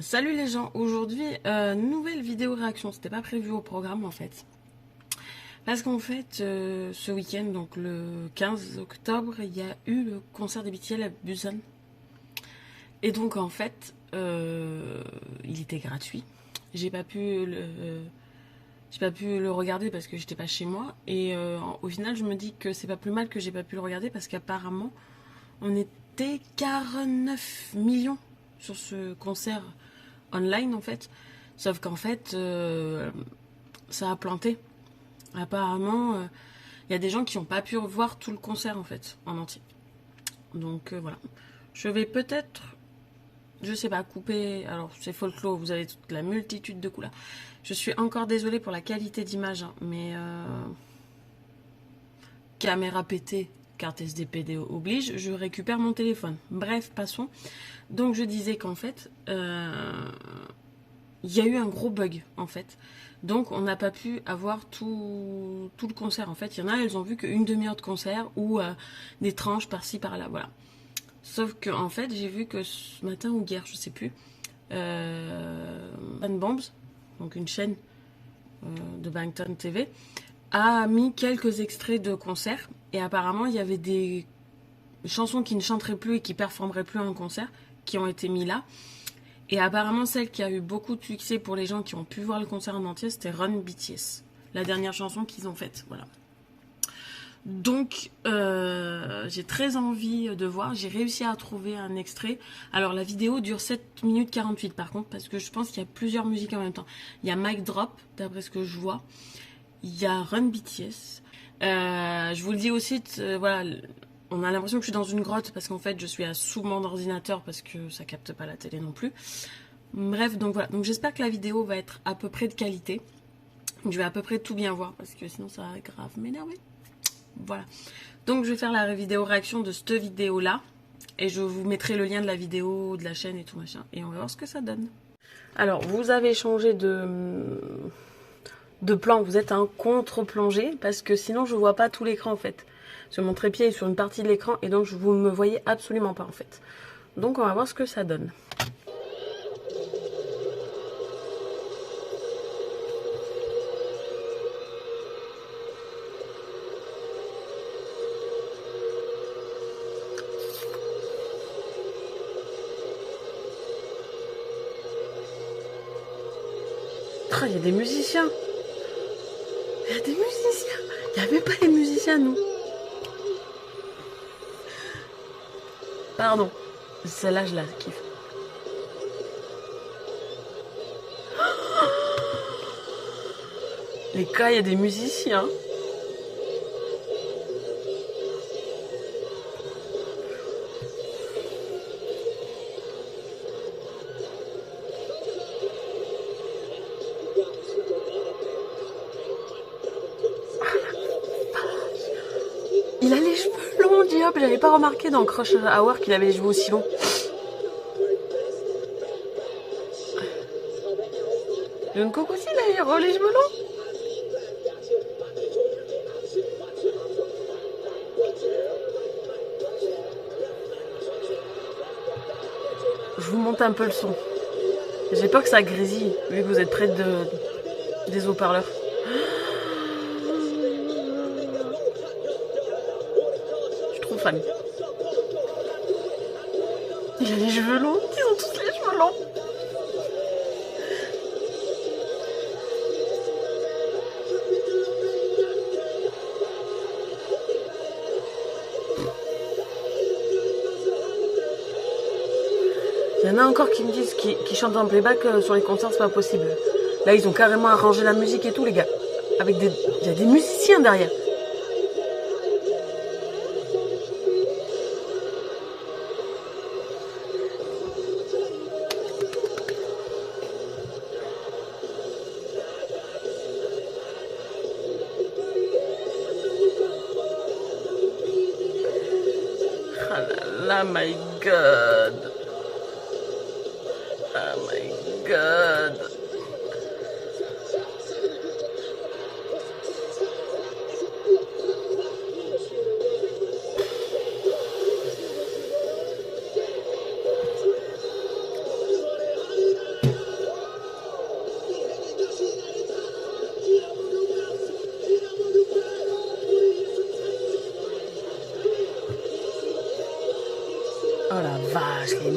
Salut les gens, aujourd'hui nouvelle vidéo réaction, c'était pas prévu au programme en fait. Parce qu'en fait ce week-end, donc le 15 octobre, il y a eu le concert des BTS à Busan. Et donc en fait il était gratuit. J'ai pas pu le, j'ai pas pu le regarder parce que j'étais pas chez moi. Et au final je me dis que c'est pas plus mal que j'ai pas pu le regarder parce qu'apparemment on était 49 millions sur ce concert online en fait. Sauf qu'en fait, ça a planté. Apparemment, il y a des gens qui n'ont pas pu voir tout le concert en fait, en entier. Donc voilà. Je vais peut-être, je sais pas, couper. Alors c'est folklore, vous avez toute la multitude de couleurs. Je suis encore désolée pour la qualité d'image, hein, mais caméra pétée, carte SD oblige, je récupère mon téléphone. Bref, passons. Donc je disais qu'en fait, il y a eu un gros bug en fait. Donc on n'a pas pu avoir tout le concert en fait. Il y en a, elles ont vu qu'une demi-heure de concert ou des tranches par-ci par-là, voilà. Sauf que en fait, j'ai vu que ce matin ou hier, je sais plus, Bang Bombs, donc une chaîne de Bangtan TV, a mis quelques extraits de concerts et apparemment il y avait des chansons qui ne chanteraient plus et qui performeraient plus en concert qui ont été mis là. Et apparemment, celle qui a eu beaucoup de succès pour les gens qui ont pu voir le concert en entier, c'était Run BTS. La dernière chanson qu'ils ont faite, voilà. Donc, j'ai très envie de voir. J'ai réussi à trouver un extrait. Alors, la vidéo dure 7 minutes 48 par contre, parce que je pense qu'il y a plusieurs musiques en même temps. Il y a Mic Drop, d'après ce que je vois. Il y a Run BTS. Je vous le dis aussi, voilà, on a l'impression que je suis dans une grotte parce qu'en fait je suis sous mon ordinateur parce que ça capte pas la télé non plus. Bref, donc voilà. Donc j'espère que la vidéo va être à peu près de qualité. Je vais à peu près tout bien voir parce que sinon ça va grave m'énerver. Voilà. Donc je vais faire la vidéo réaction de cette vidéo là. Et je vous mettrai le lien de la vidéo, de la chaîne et tout machin. Et on va voir ce que ça donne. Alors vous avez changé de plan, vous êtes un contre-plongé parce que sinon je vois pas tout l'écran en fait. Parce que mon trépied est sur une partie de l'écran et donc vous me voyez absolument pas en fait. Donc on va voir ce que ça donne. Il y a des musiciens. Il y a des musiciens. Il n'y avait pas les musiciens nous. Pardon. Celle-là je la kiffe. Les gars, il y a des musiciens. Il a les cheveux longs, diable. J'avais pas remarqué dans Crush Hour qu'il avait les cheveux aussi longs. Jungkook aussi, il a les cheveux longs. Je vous monte un peu le son. J'ai peur que ça grésille, vu que vous êtes près des haut-parleurs. Je suis trop fan. Il a les cheveux longs. Ils ont tous les cheveux longs. Il y en a encore qui me disent qu'ils chantent en playback sur les concerts, c'est pas possible. Là, ils ont carrément arrangé la musique et tout, les gars. Il y a des musiciens derrière. Ah là là, my god. Oh my god.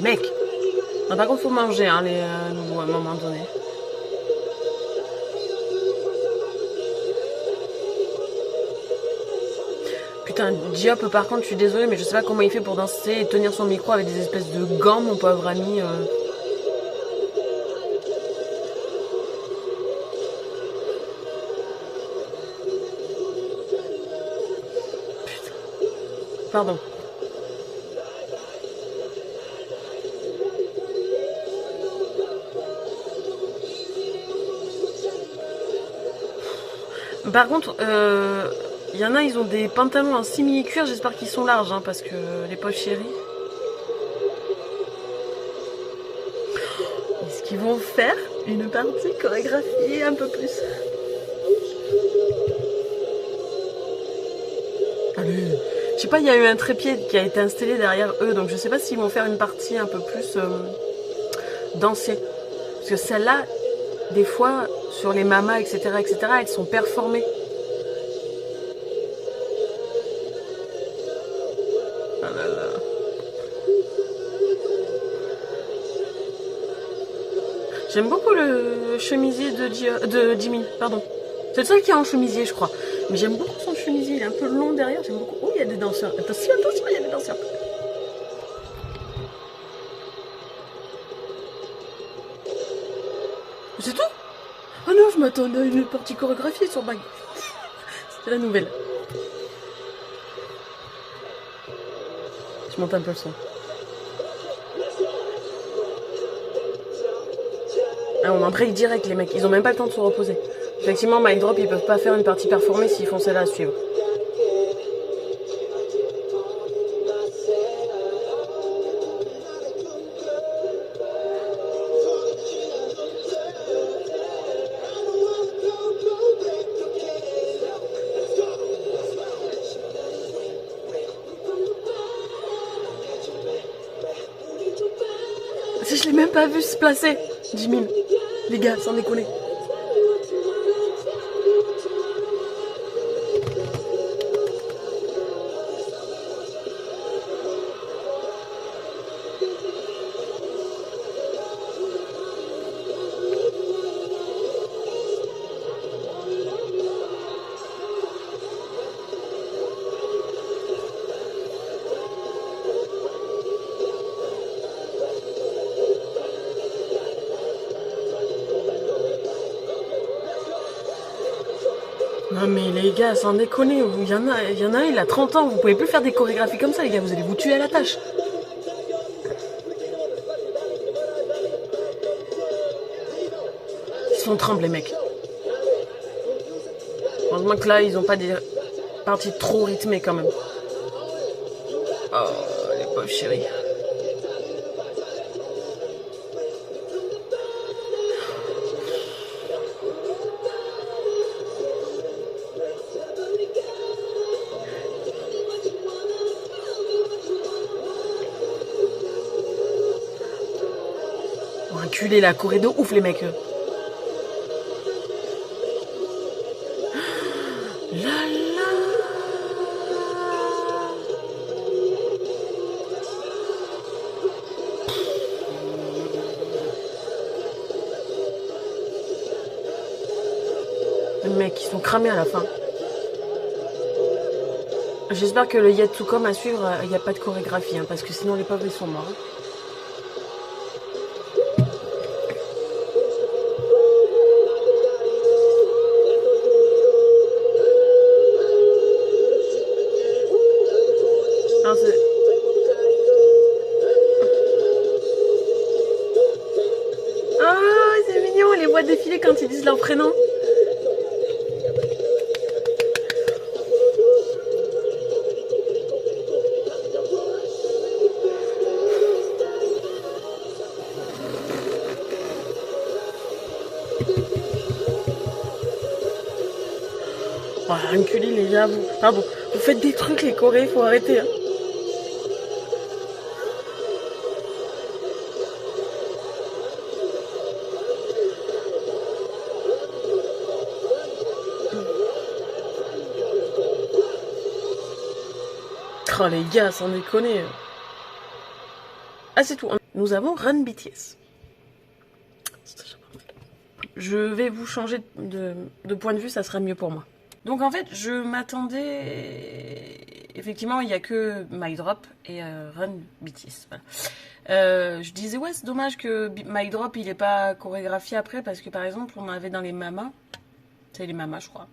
Mec. Ah, par contre, faut manger, hein, les nouveaux, à un moment donné. Putain, Diop, par contre, je suis désolée, mais je sais pas comment il fait pour danser et tenir son micro avec des espèces de gants, mon pauvre ami. Putain. Pardon. Par contre, y en a, ils ont des pantalons en simili-cuir, j'espère qu'ils sont larges, hein, parce que les poches chéries. Est-ce qu'ils vont faire une partie chorégraphiée un peu plus? Allez. Je sais pas, il y a eu un trépied qui a été installé derrière eux, donc je sais pas s'ils vont faire une partie un peu plus dansée. Parce que celle-là, des fois, sur les mamas, etc., elles sont performées. Ah là là. J'aime beaucoup le chemisier de Jimin, pardon. C'est le seul qui a un chemisier, je crois. Mais j'aime beaucoup son chemisier, il est un peu long derrière, j'aime beaucoup. Oh, il y a des danseurs. Attention, il y a des danseurs. C'est tout? Oh non, je m'attendais à une partie chorégraphiée sur Bag. C'était la nouvelle. Je monte un peu le son. Ah, on en break direct, les mecs. Ils ont même pas le temps de se reposer. Effectivement, Mic Drop, ils peuvent pas faire une partie performée s'ils font celle-là à suivre. Je l'ai même pas vu se placer, Jimin. Les gars, sans déconner. Non mais les gars, sans déconner, il y en a un, il a 30 ans, vous pouvez plus faire des chorégraphies comme ça les gars, vous allez vous tuer à la tâche. Ils sont trembles les mecs. Heureusement que là, ils ont pas des parties trop rythmées quand même. Oh, les pauvres chéris. Oh, enculé, la Corée de ouf les mecs. La la. Les mecs, ils sont cramés à la fin. J'espère que le Yatsukom à suivre, il n'y a pas de chorégraphie, hein, parce que sinon les pauvres ils sont morts. Ah, c'est mignon, on les voit défiler quand ils disent leur prénom. Oh, enculé les gars, vous. Pardon, vous faites des trucs les Coréens, faut arrêter. Hein. Oh les gars, sans déconner. Ah c'est tout. nous avons Run BTS. Je vais vous changer de point de vue, ça sera mieux pour moi. Donc en fait, je m'attendais... Effectivement, il n'y a que My Drop et Run BTS. Voilà. Je disais, ouais, c'est dommage que My Drop, il n'est pas chorégraphié après, parce que par exemple, on avait dans les Mamas, c'est les Mamas, je crois,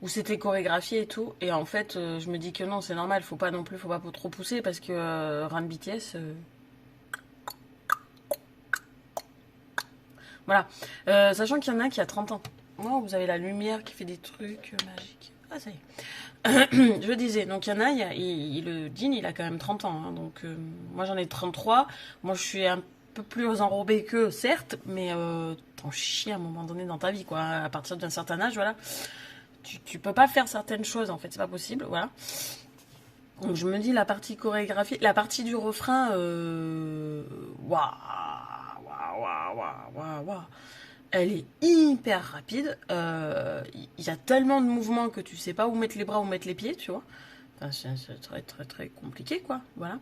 où c'était chorégraphié et tout. Et en fait, je me dis que non, c'est normal, faut pas trop pousser, parce que Run BTS... Voilà. Sachant qu'il y en a un qui a 30 ans. Oh, vous avez la lumière qui fait des trucs magiques. Ah, ça y est. Je disais, donc il y en a, le Jin, il a quand même 30 ans. Hein, donc moi j'en ai 33. Moi je suis un peu plus enrobée qu'eux, certes, mais t'en chies à un moment donné dans ta vie, quoi. À partir d'un certain âge, voilà. Tu peux pas faire certaines choses, en fait, c'est pas possible, voilà. Donc je me dis, la partie chorégraphie, la partie du refrain, waouh. Elle est hyper rapide. Il y a tellement de mouvements que tu sais pas où mettre les bras, où mettre les pieds, tu vois. Enfin, c'est très très très compliqué, quoi. Voilà.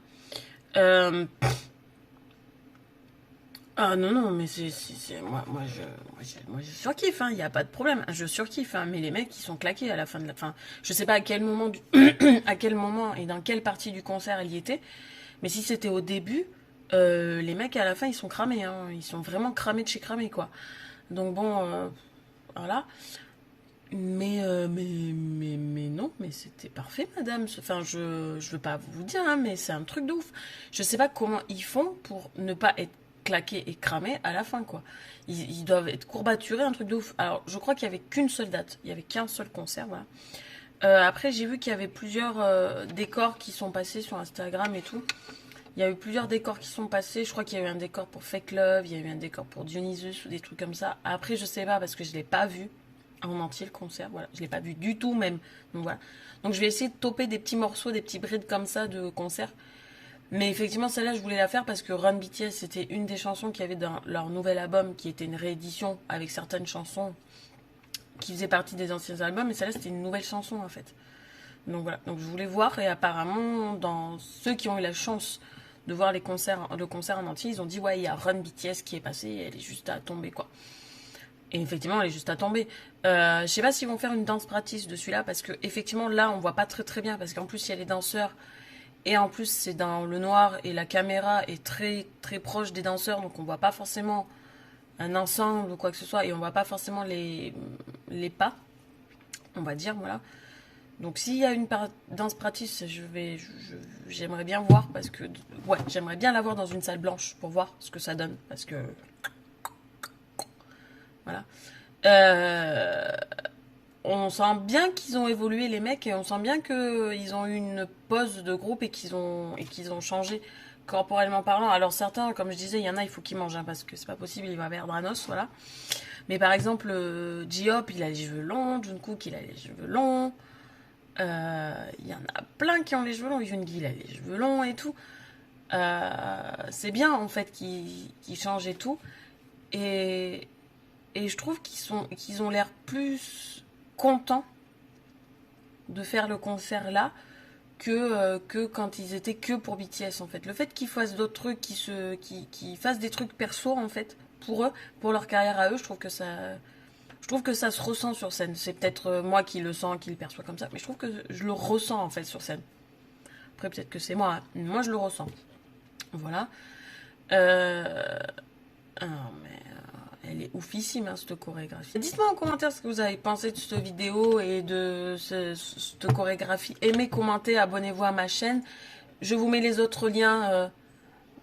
Ah non, non, mais moi je surkiffe, hein, il n'y a pas de problème. Je surkiffe, hein, mais les mecs, ils sont claqués à la fin de la fin. Je sais pas à quel moment, à quel moment et dans quelle partie du concert il y était, mais si c'était au début, les mecs à la fin, ils sont cramés, hein, ils sont vraiment cramés de chez cramés, quoi. Donc bon, voilà. Mais non, mais c'était parfait, madame. Enfin, je veux pas vous dire, hein, mais c'est un truc de ouf. Je sais pas comment ils font pour ne pas être claqués et cramés à la fin, quoi. Ils doivent être courbaturés, un truc de ouf. Alors, je crois qu'il y avait qu'une seule date, il y avait qu'un seul concert, voilà. Après, j'ai vu qu'il y avait plusieurs décors qui sont passés sur Instagram et tout. Il y a eu plusieurs décors qui sont passés. Je crois qu'il y a eu un décor pour Fake Love, il y a eu un décor pour Dionysus ou des trucs comme ça. Après, je sais pas parce que je l'ai pas vu en entier le concert. Voilà, je l'ai pas vu du tout même. Donc voilà. Donc je vais essayer de toper des petits morceaux, des petits brides comme ça de concert. Mais effectivement, celle-là, je voulais la faire parce que Run BTS, c'était une des chansons qu'il y avait dans leur nouvel album, qui était une réédition avec certaines chansons qui faisaient partie des anciens albums. Et celle-là, c'était une nouvelle chanson en fait. Donc voilà. Donc je voulais voir et apparemment, dans ceux qui ont eu la chance de voir le concert en entier, ils ont dit ouais, il y a Run BTS qui est passé, elle est juste à tomber, quoi. Et effectivement, elle est juste à tomber. Je sais pas s'ils vont faire une danse practice de celui-là, parce que effectivement là on voit pas très très bien, parce qu'en plus il y a les danseurs et en plus c'est dans le noir et la caméra est très très proche des danseurs, donc on voit pas forcément un ensemble ou quoi que ce soit, et on voit pas forcément les pas, on va dire, voilà. Donc s'il y a une danse practice, j'aimerais bien voir, parce que ouais, j'aimerais bien la voir dans une salle blanche pour voir ce que ça donne, parce que voilà. On sent bien qu'ils ont évolué les mecs, et on sent bien qu'ils ont eu une pause de groupe et qu'ils ont changé corporellement parlant. Alors certains, comme je disais, il y en a, il faut qu'ils mangent, hein, parce que c'est pas possible, il va perdre un os, voilà. Mais par exemple, J-Hope, il a les cheveux longs, Jungkook, il a les cheveux longs. Il y en a plein qui ont les cheveux longs. Yoongi, il a les cheveux longs et tout. C'est bien en fait qu'ils changent et tout. Et je trouve qu'ils ont l'air plus contents de faire le concert là que quand ils étaient que pour BTS en fait. Le fait qu'ils fassent d'autres trucs, qu'ils fassent des trucs perso en fait pour eux, pour leur carrière à eux, je trouve que ça se ressent sur scène. C'est peut-être moi qui le sens, qui le perçois comme ça, mais je trouve que je le ressens en fait sur scène. Après peut-être que c'est moi, hein. Moi je le ressens. Voilà. Elle est oufissime, hein, cette chorégraphie. Dites-moi en commentaire ce que vous avez pensé de cette vidéo et de cette chorégraphie. Aimez, commentez, abonnez-vous à ma chaîne. Je vous mets les autres liens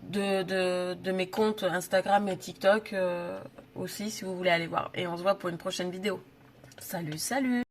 de mes comptes Instagram et TikTok aussi, si vous voulez aller voir. Et on se voit pour une prochaine vidéo. Salut, salut!